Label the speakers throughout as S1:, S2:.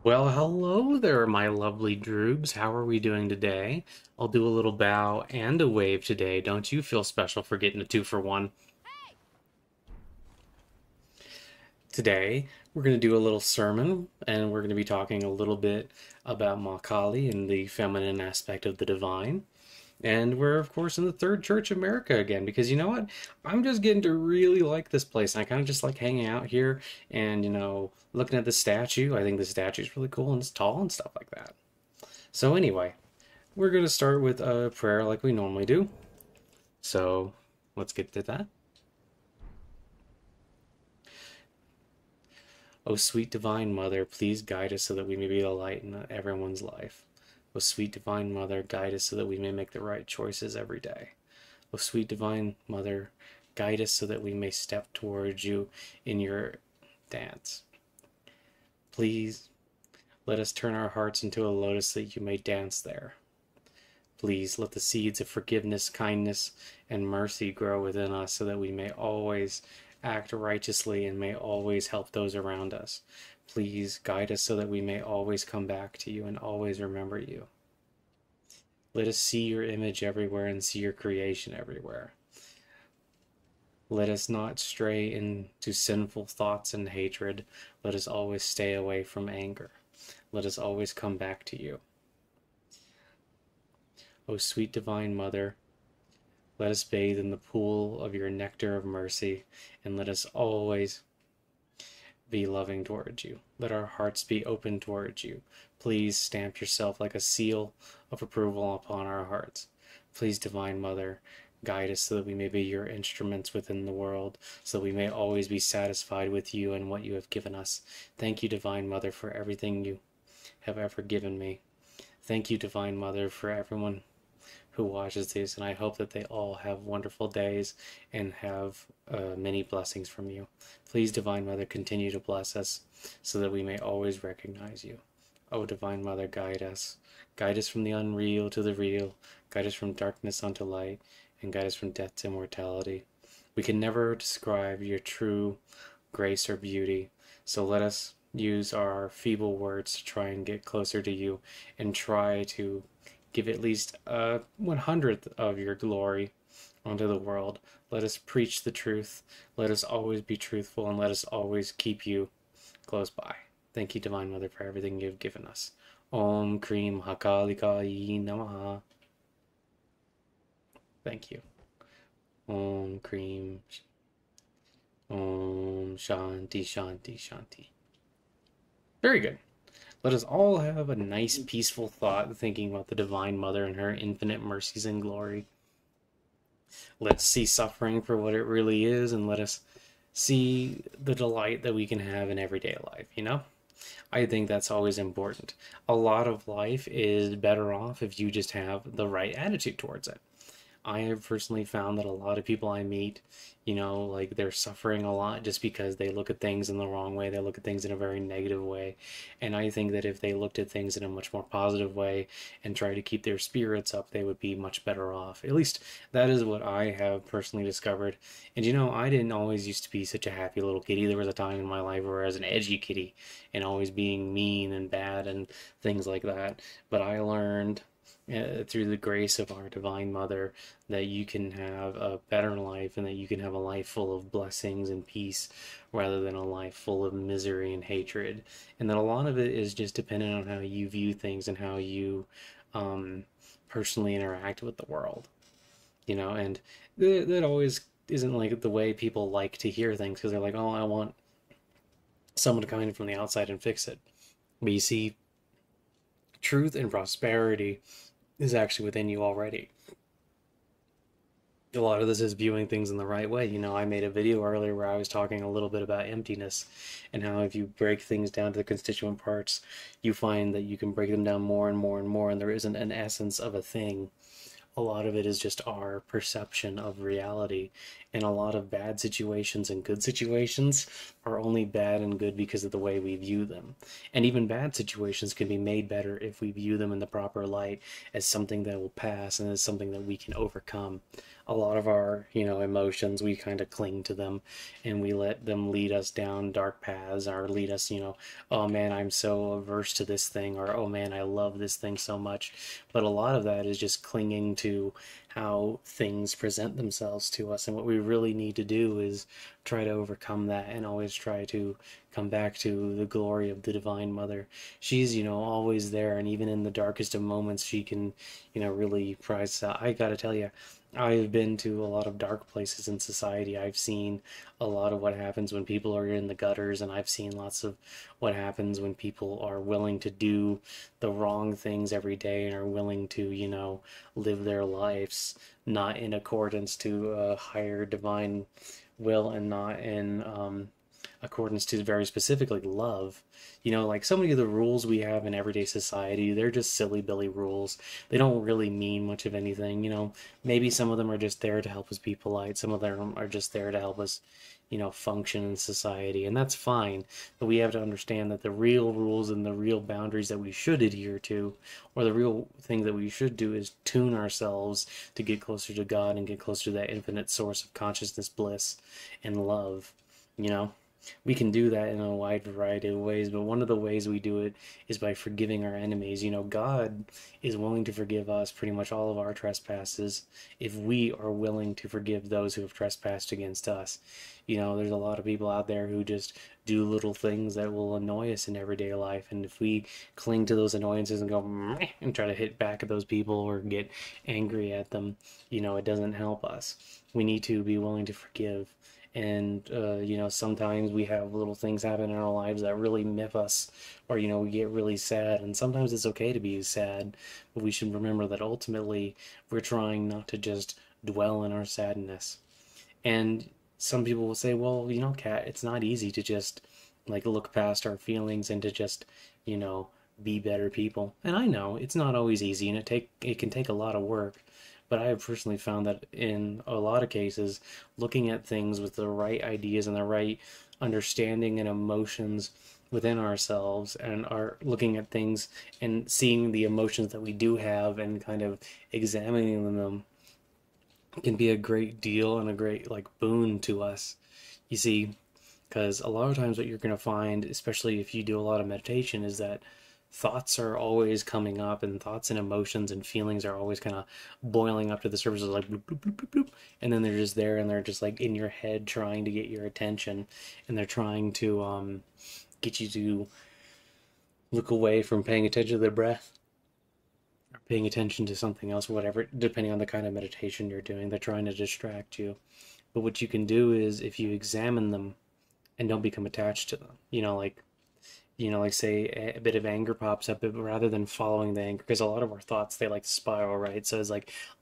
S1: Well, hello there, my lovely droobs. How are we doing today? I'll do a little bow and a wave today. Don't you feel special for getting a two for one? Today, we're going to do a little sermon, and we're going to be talking a little bit about Ma Kali and the feminine aspect of the divine. And we're, of course, in the Third Church of America again, because you know what? I'm just getting to really like this place. And I kind of just like hanging out here and, looking at the statue. I think the statue's really cool and it's tall and stuff like that. So, anyway, we're going to start with a prayer like we normally do. So, let's get to that. O sweet divine mother, please guide us so that we may be a light in everyone's life. O sweet divine mother, guide us so that we may make the right choices every day. O sweet divine mother, guide us so that we may step towards you in your dance. Please let us turn our hearts into a lotus that you may dance there. Please let the seeds of forgiveness, kindness, and mercy grow within us so that we may always act righteously and may always help those around us. Please guide us so that we may always come back to you and always remember you. Let us see your image everywhere and see your creation everywhere. Let us not stray into sinful thoughts and hatred. Let us always stay away from anger. Let us always come back to you. O sweet divine mother, let us bathe in the pool of your nectar of mercy, and let us always be loving towards you. Let our hearts be open towards you. Please stamp yourself like a seal of approval upon our hearts. Please, Divine Mother, guide us so that we may be your instruments within the world, so that we may always be satisfied with you and what you have given us. Thank you, Divine Mother, for everything you have ever given me. Thank you, Divine Mother, for everyone who watches these, and I hope that they all have wonderful days and have many blessings from you. Please, Divine Mother, continue to bless us so that we may always recognize you. Oh, Divine Mother, guide us. Guide us from the unreal to the real. Guide us from darkness unto light, and guide us from death to immortality. We can never describe your true grace or beauty, so let us use our feeble words to try and get closer to you and try to give at least a 100th of your glory onto the world. Let us preach the truth. Let us always be truthful, and let us always keep you close by. Thank you, Divine Mother, for everything you've given us. Om Krim Hakalikayi Namaha. Thank you. Om Krim. Om Shanti Shanti Shanti. Very good. Let us all have a nice, peaceful thought thinking about the Divine Mother and her infinite mercies and glory. Let's see suffering for what it really is, and let us see the delight that we can have in everyday life, you know? I think that's always important. A lot of life is better off if you just have the right attitude towards it. I have personally found that a lot of people I meet, like they're suffering a lot just because they look at things in the wrong way. They look at things in a very negative way. And I think that if they looked at things in a much more positive way and tried to keep their spirits up, they would be much better off. At least that is what I have personally discovered. And I didn't always used to be such a happy little kitty. There was a time in my life where I was an edgy kitty and always being mean and bad and things like that. But I learned through the grace of our Divine Mother that you can have a better life and that you can have a life full of blessings and peace rather than a life full of misery and hatred. And that a lot of it is just dependent on how you view things and how you personally interact with the world. And that always isn't like the way people like to hear things because they're like, oh, I want someone to come in from the outside and fix it. But you see, truth and prosperity is actually within you already. A lot of this is viewing things in the right way. I made a video earlier where I was talking a little bit about emptiness and how if you break things down to the constituent parts, you find that you can break them down more and more and more, and there isn't an essence of a thing. A lot of it is just our perception of reality, and a lot of bad situations and good situations are only bad and good because of the way we view them. And even bad situations can be made better if we view them in the proper light as something that will pass and as something that we can overcome. A lot of our, emotions, we kind of cling to them and we let them lead us down dark paths or lead us, oh man, I'm so averse to this thing, or oh man, I love this thing so much. But a lot of that is just clinging to how things present themselves to us. And what we really need to do is try to overcome that and always try to come back to the glory of the Divine Mother. She's, always there, and even in the darkest of moments, she can, really prize us out. I gotta tell you, I've been to a lot of dark places in society. I've seen a lot of what happens when people are in the gutters, and I've seen lots of what happens when people are willing to do the wrong things every day and are willing to, live their lives not in accordance to a higher divine will and not in accordance to very specifically love. Like so many of the rules we have in everyday society, they're just silly billy rules. They don't really mean much of anything. Maybe some of them are just there to help us be polite. Some of them are just there to help us, function in society, and that's fine. But we have to understand that the real rules and the real boundaries that we should adhere to, or the real thing that we should do, is tune ourselves to get closer to God and get closer to that infinite source of consciousness, bliss, and love. We can do that in a wide variety of ways, but one of the ways we do it is by forgiving our enemies. God is willing to forgive us pretty much all of our trespasses if we are willing to forgive those who have trespassed against us. There's a lot of people out there who just do little things that will annoy us in everyday life, and if we cling to those annoyances and go meh, and try to hit back at those people or get angry at them, it doesn't help us. We need to be willing to forgive. And sometimes we have little things happen in our lives that really miff us, or we get really sad, and sometimes it's okay to be sad, but we should remember that ultimately we're trying not to just dwell in our sadness. And some people will say, well, Kat, it's not easy to just look past our feelings and to just be better people. And I know it's not always easy, and it can take a lot of work. But I have personally found that in a lot of cases, looking at things with the right ideas and the right understanding and emotions within ourselves, and are looking at things and seeing the emotions that we do have and kind of examining them, can be a great deal and a great boon to us. You see, because a lot of times what you're going to find, especially if you do a lot of meditation, is that thoughts are always coming up, and thoughts and emotions and feelings are always kind of boiling up to the surface, bloop, bloop, bloop, bloop, bloop, and then they're just there, and they're just in your head trying to get your attention, and they're trying to get you to look away from paying attention to the breath, or paying attention to something else, whatever, depending on the kind of meditation you're doing. They're trying to distract you. But what you can do is, if you examine them and don't become attached to them, say a bit of anger pops up, but rather than following the anger, because a lot of our thoughts, they spiral, right? So it's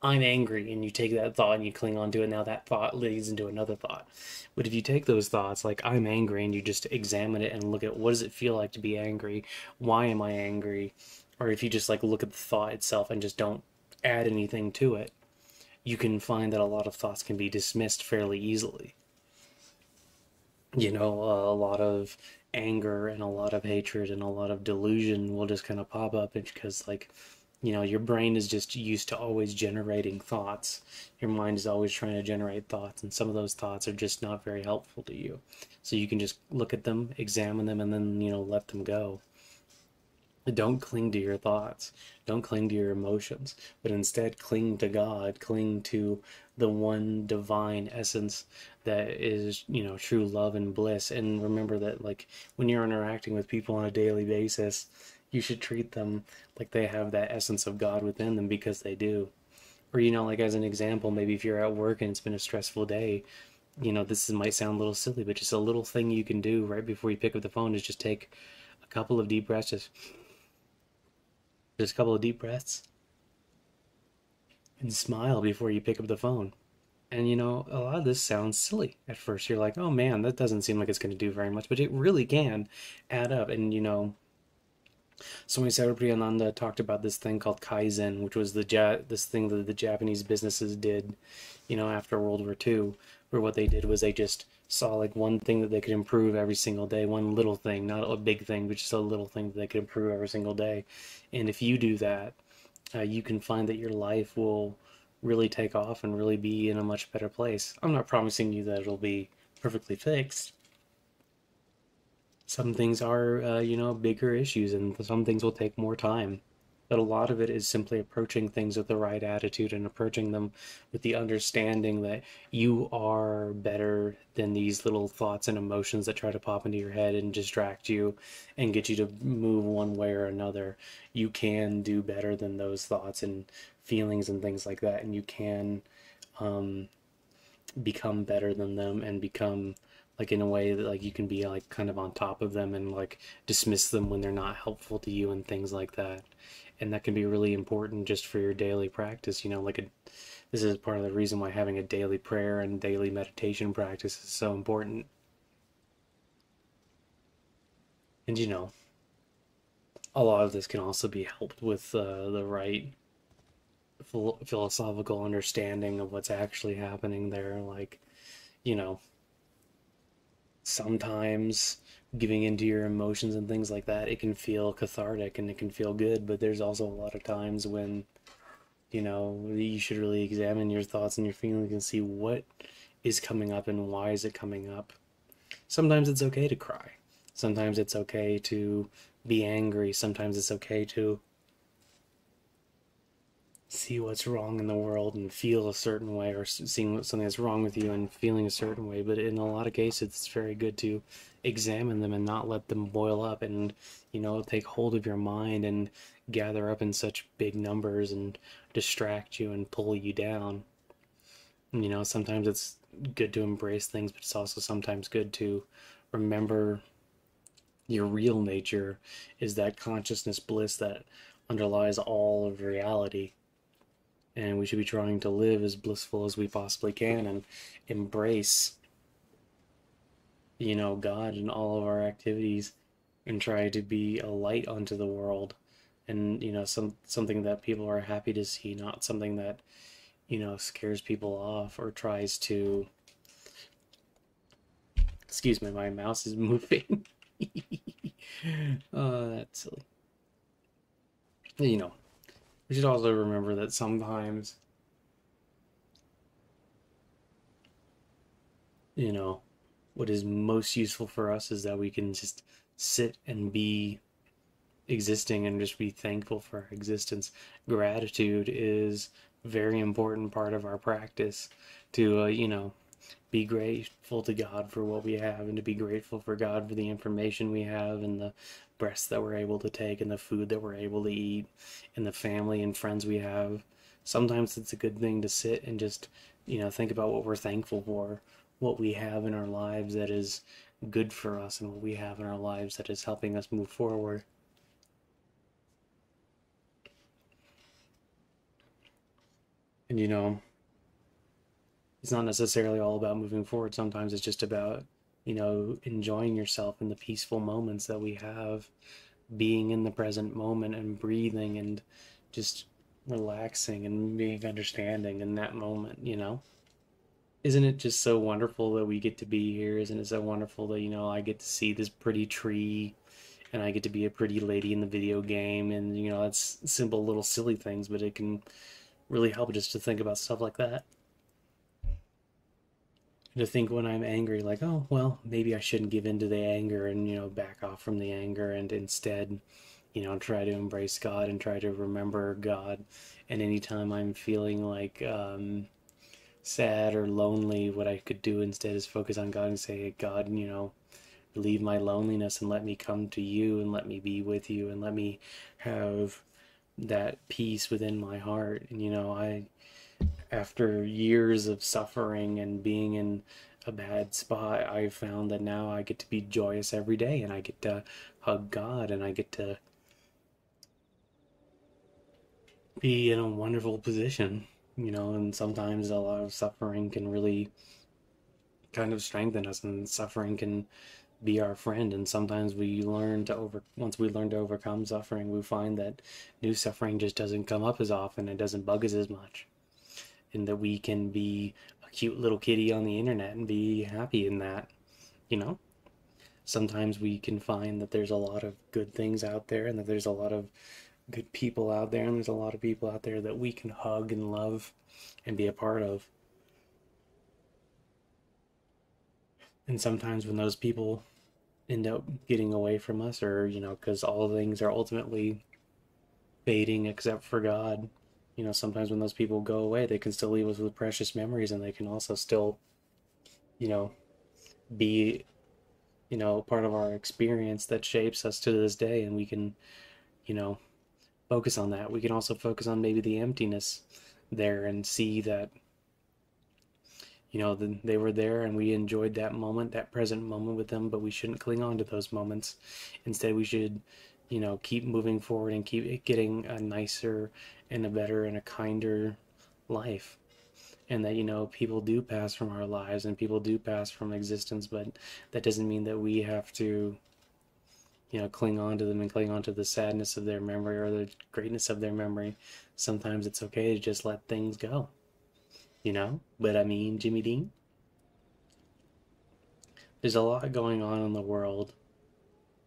S1: I'm angry, and you take that thought and you cling on to it. Now that thought leads into another thought. But if you take those thoughts, I'm angry, and you just examine it and look at, what does it feel like to be angry? Why am I angry? Or if you just look at the thought itself and just don't add anything to it, you can find that a lot of thoughts can be dismissed fairly easily. A lot of anger and a lot of hatred and a lot of delusion will just kind of pop up, because your brain is just used to always generating thoughts. Your mind is always trying to generate thoughts, and some of those thoughts are just not very helpful to you. So you can just look at them, examine them, and then let them go. Don't cling to your thoughts. Don't cling to your emotions, but instead cling to God, cling to the one divine essence that is, true love and bliss. And remember that, when you're interacting with people on a daily basis, you should treat them like they have that essence of God within them, because they do. Or, as an example, maybe if you're at work and it's been a stressful day, this might sound a little silly, but just a little thing you can do right before you pick up the phone is just take a couple of deep breaths, just a couple of deep breaths, and smile before you pick up the phone. And a lot of this sounds silly at first. You're like, oh man, that doesn't seem like it's going to do very much, but it really can add up. And Swami Sarvapriyananda talked about this thing called Kaizen, which was this thing that the Japanese businesses did, after World War II, where what they did was they just saw like one thing that they could improve every single day, one little thing, not a big thing, but just a little thing that they could improve every single day. And if you do that, you can find that your life will really take off and really be in a much better place. I'm not promising you that it'll be perfectly fixed. Some things are, bigger issues, and some things will take more time. But a lot of it is simply approaching things with the right attitude and approaching them with the understanding that you are better than these little thoughts and emotions that try to pop into your head and distract you and get you to move one way or another. You can do better than those thoughts and feelings and things like that, and you can um, become better than them and become like in a way that like you can be like kind of on top of them and like dismiss them when they're not helpful to you and things like that. And that can be really important just for your daily practice, this is part of the reason why having a daily prayer and daily meditation practice is so important. And a lot of this can also be helped with the right philosophical understanding of what's actually happening there. Like, you know, sometimes giving into your emotions and things like that, it can feel cathartic and it can feel good, but there's also a lot of times when, you should really examine your thoughts and your feelings and see what is coming up and why is it coming up. Sometimes it's okay to cry. Sometimes it's okay to be angry. Sometimes it's okay to see what's wrong in the world and feel a certain way, or seeing something that's wrong with you and feeling a certain way. But in a lot of cases, it's very good to examine them and not let them boil up and, take hold of your mind and gather up in such big numbers and distract you and pull you down. Sometimes it's good to embrace things, but it's also sometimes good to remember your real nature is that consciousness bliss that underlies all of reality. And we should be trying to live as blissful as we possibly can and embrace, God in all of our activities and try to be a light unto the world. And, something that people are happy to see, not something that, scares people off or tries to. Excuse me, my mouse is moving. Oh, that's silly. We should also remember that sometimes, what is most useful for us is that we can just sit and be existing and just be thankful for our existence. Gratitude is a very important part of our practice to, be grateful to God for what we have and to be grateful for God for the information we have and the breaths that we're able to take and the food that we're able to eat and the family and friends we have. Sometimes it's a good thing to sit and just, think about what we're thankful for, what we have in our lives that is good for us and what we have in our lives that is helping us move forward. And it's not necessarily all about moving forward. Sometimes it's just about, enjoying yourself in the peaceful moments that we have, being in the present moment and breathing and just relaxing and being understanding in that moment. Isn't it just so wonderful that we get to be here? Isn't it so wonderful that, I get to see this pretty tree and I get to be a pretty lady in the video game and, that's simple little silly things, but it can really help just to think about stuff like that. To think when I'm angry, like, oh, well, maybe I shouldn't give in to the anger and, back off from the anger and instead, try to embrace God and try to remember God. And anytime I'm feeling like sad or lonely, what I could do instead is focus on God and say, God, relieve my loneliness and let me come to you and let me be with you and let me have that peace within my heart. And, after years of suffering and being in a bad spot, I've found that now I get to be joyous every day and I get to hug God and I get to be in a wonderful position, and sometimes a lot of suffering can really kind of strengthen us and suffering can be our friend. And sometimes once we learn to overcome suffering, we find that new suffering just doesn't come up as often. It doesn't bug us as much. And that we can be a cute little kitty on the internet and be happy in that, you know? Sometimes we can find that there's a lot of good things out there and that there's a lot of good people out there and there's a lot of people out there that we can hug and love and be a part of. And sometimes when those people end up getting away from us, or, because all things are ultimately fading except for God, sometimes when those people go away, they can still leave us with precious memories and they can also still, you know, be, part of our experience that shapes us to this day. And we can, you know, focus on that. We can also focus on maybe the emptiness there and see that, they were there and we enjoyed that moment, that present moment with them, but we shouldn't cling on to those moments. Instead, we should, keep moving forward and keep getting a nicer and a better and a kinder life. And that, people do pass from our lives and people do pass from existence, but that doesn't mean that we have to, cling on to them and cling on to the sadness of their memory or the greatness of their memory. Sometimes it's okay to just let things go. But I mean, Jimmy Dean, there's a lot going on in the world,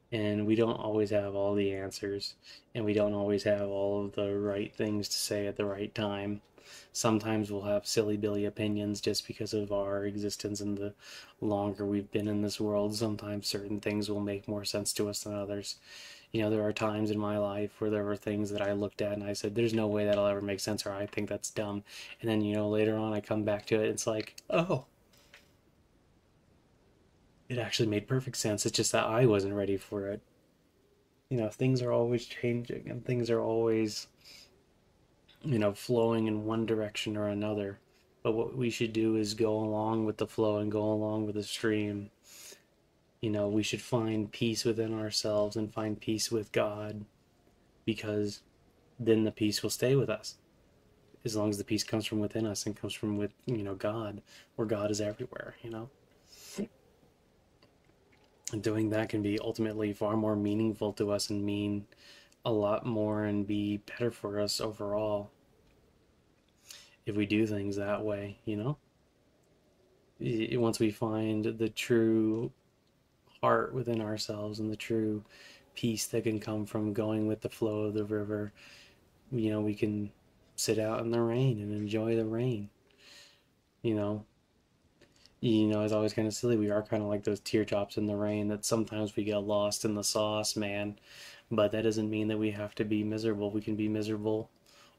S1: and we don't always have all the answers, and we don't always have all of the right things to say at the right time. Sometimes we'll have silly billy opinions just because of our existence and the longer we've been in this world. Sometimes certain things will make more sense to us than others. There are times in my life where there were things that I looked at and I said, there's no way that'll ever make sense, or I think that's dumb. And then, later on I come back to it, it's like, oh, it actually made perfect sense. It's just that I wasn't ready for it. Things are always changing and things are always, flowing in one direction or another. But what we should do is go along with the flow and go along with the stream. We should find peace within ourselves and find peace with God, because then the peace will stay with us. As long as the peace comes from within us and comes from God, where God is everywhere, And doing that can be ultimately far more meaningful to us and mean a lot more and be better for us overall if we do things that way, Once we find the true heart within ourselves and the true peace that can come from going with the flow of the river, we can sit out in the rain and enjoy the rain. you know it's always kind of silly. We are kind of like those teardrops in the rain that sometimes we get lost in the sauce, man. But that doesn't mean that we have to be miserable. We can be miserable,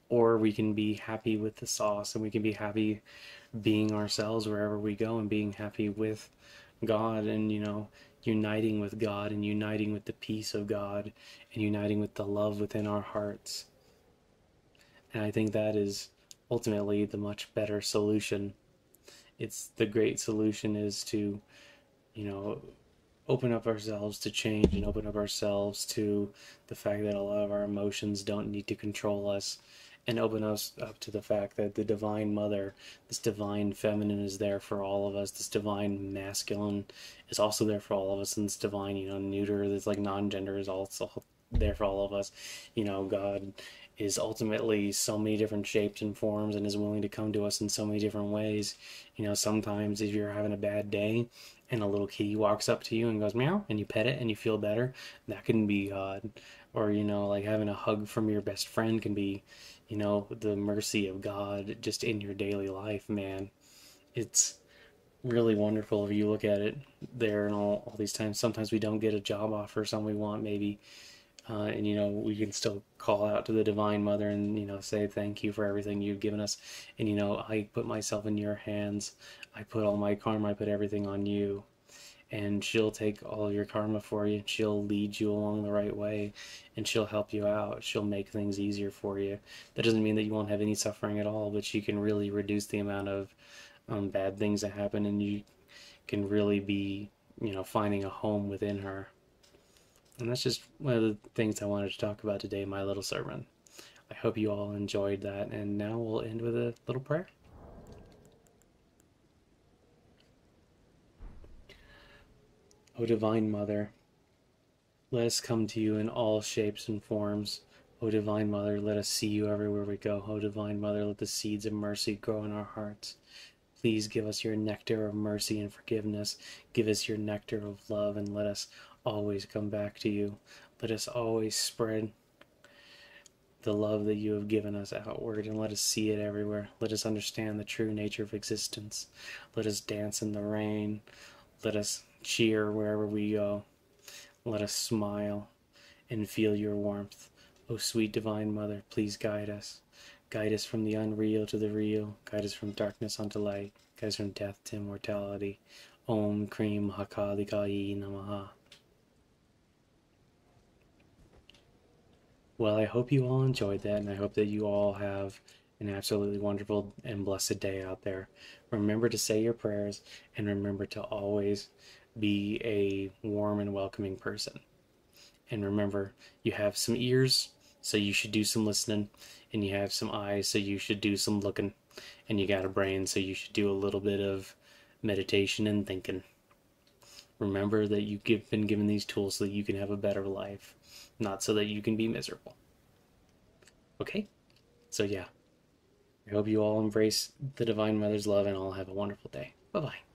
S1: or we can be happy with the sauce, and we can be happy being ourselves wherever we go and being happy with God, and uniting with God and uniting with the peace of God and uniting with the love within our hearts. And I think that is ultimately the much better solution. It's the great solution is to, you know, open up ourselves to change and open up ourselves to the fact that a lot of our emotions don't need to control us, and open us up to the fact that the divine mother, this divine feminine, is there for all of us. This divine masculine is also there for all of us, and this divine, neuter, this like non-gender, is also there for all of us. God is ultimately so many different shapes and forms and is willing to come to us in so many different ways. Sometimes if you're having a bad day and a little kitty walks up to you and goes meow and you pet it and you feel better, that can be God. Or, like having a hug from your best friend can be, the mercy of God just in your daily life, man. It's really wonderful if you look at it there, and all these times. Sometimes we don't get a job offer, some we want maybe. And we can still call out to the divine mother and say thank you for everything you've given us. And I put myself in your hands. I put all my karma, I put everything on you, and she'll take all your karma for you. She'll lead you along the right way, and she'll help you out. She'll make things easier for you. That doesn't mean that you won't have any suffering at all, but she can really reduce the amount of bad things that happen, and you can really be finding a home within her. And that's just one of the things I wanted to talk about today in my little sermon. I hope you all enjoyed that, and now we'll end with a little prayer. O Divine Mother, let us come to you in all shapes and forms. O Divine Mother, let us see you everywhere we go. O Divine Mother, let the seeds of mercy grow in our hearts. Please give us your nectar of mercy and forgiveness. Give us your nectar of love, and let us always come back to you. Let us always spread the love that you have given us outward, and let us see it everywhere. Let us understand the true nature of existence. Let us dance in the rain. Let us cheer wherever we go. Let us smile and feel your warmth. O sweet Divine Mother, please guide us. Guide us from the unreal to the real. Guide us from darkness unto light. Guide us from death to immortality. Om Krim Hakalikai Namaha. Well, I hope you all enjoyed that, and I hope that you all have an absolutely wonderful and blessed day out there. Remember to say your prayers, and remember to always be a warm and welcoming person. And remember, you have some ears, so you should do some listening, and you have some eyes, so you should do some looking, and you got a brain, so you should do a little bit of meditation and thinking. Remember that you've been given these tools so that you can have a better life, not so that you can be miserable. Okay? So yeah, I hope you all embrace the Divine Mother's love, and all have a wonderful day. Bye-bye.